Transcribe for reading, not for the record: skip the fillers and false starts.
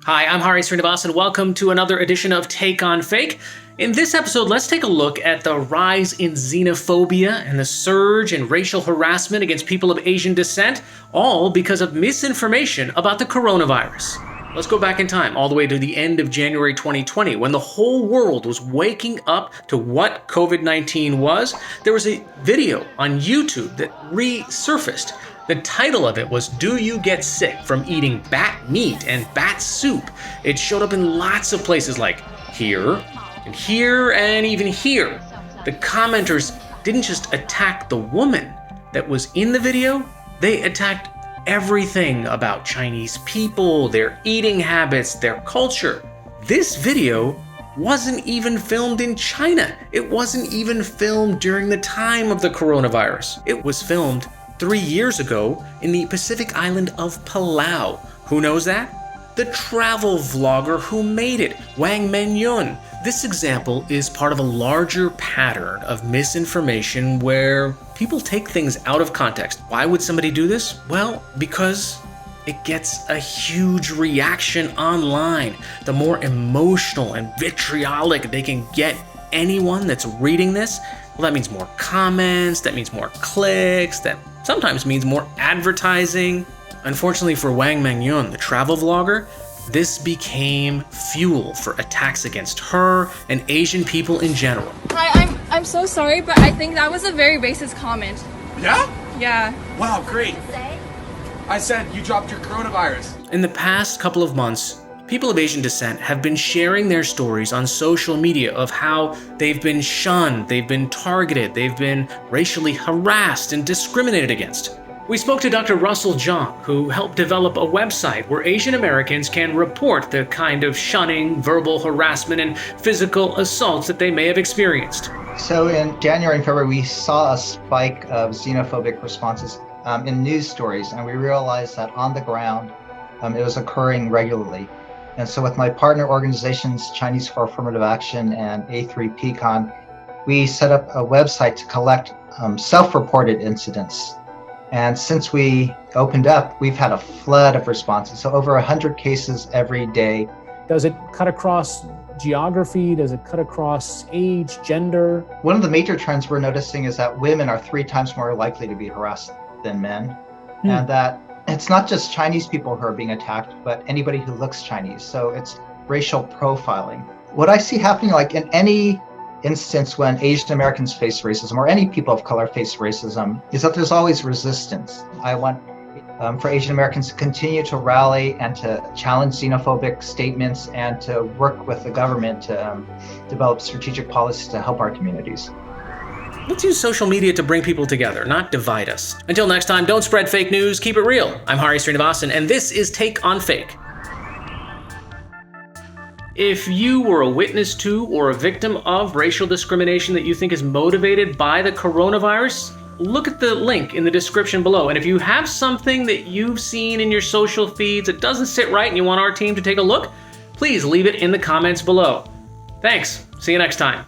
Hi, I'm Hari Srinivas, and welcome to another edition of Take on Fake. In this episode, let's take a look at the rise in xenophobia and the surge in racial harassment against people of Asian descent, all because of misinformation about the coronavirus. Let's go back in time, all the way to the end of January 2020, when the whole world was waking up to what COVID-19 was. There was a video on YouTube that resurfaced. The title of it was, "Do You Get Sick from Eating Bat Meat and Bat Soup?" It showed up in lots of places like here, and even here. The commenters didn't just attack the woman that was in the video, they attacked everything about Chinese people, their eating habits, their culture. This video wasn't even filmed in China. It wasn't even filmed during the time of the coronavirus. It was filmed 3 years ago in the Pacific island of Palau. Who knows that? The travel vlogger who made it, Wang Mengyun. This example is part of a larger pattern of misinformation where people take things out of context. Why would somebody do this? Well, because it gets a huge reaction online. The more emotional and vitriolic they can get anyone that's reading this, well, that means more comments, that means more clicks, that sometimes means more advertising. Unfortunately for Wang Mengyun, the travel vlogger, this became fuel for attacks against her and Asian people in general. Hi, I'm so sorry, but I think that was a very racist comment. Yeah? Yeah. Wow, great. I said you dropped your coronavirus. In the past couple of months, people of Asian descent have been sharing their stories on social media of how they've been shunned, they've been targeted, they've been racially harassed and discriminated against. We spoke to Dr. Russell Zhang, who helped develop a website where Asian Americans can report the kind of shunning, verbal harassment, and physical assaults that they may have experienced. So in January and February, we saw a spike of xenophobic responses in news stories, and we realized that on the ground, it was occurring regularly. And so with my partner organizations, Chinese for Affirmative Action and A3PCON, we set up a website to collect self-reported incidents. And since we opened up, we've had a flood of responses. So over 100 cases every day. Does it cut across geography? Does it cut across age, gender? One of the major trends we're noticing is that women are 3 times more likely to be harassed than men. And that it's not just Chinese people who are being attacked, but anybody who looks Chinese. So it's racial profiling. What I see happening, like in any instance when Asian Americans face racism or any people of color face racism, is that there's always resistance. I want for Asian Americans to continue to rally and to challenge xenophobic statements and to work with the government to develop strategic policies to help our communities. Let's use social media to bring people together, not divide us. Until next time, don't spread fake news, keep it real. I'm Hari Srinivasan, and this is Take on Fake. If you were a witness to or a victim of racial discrimination that you think is motivated by the coronavirus, look at the link in the description below. And if you have something that you've seen in your social feeds that doesn't sit right and you want our team to take a look, please leave it in the comments below. Thanks. See you next time.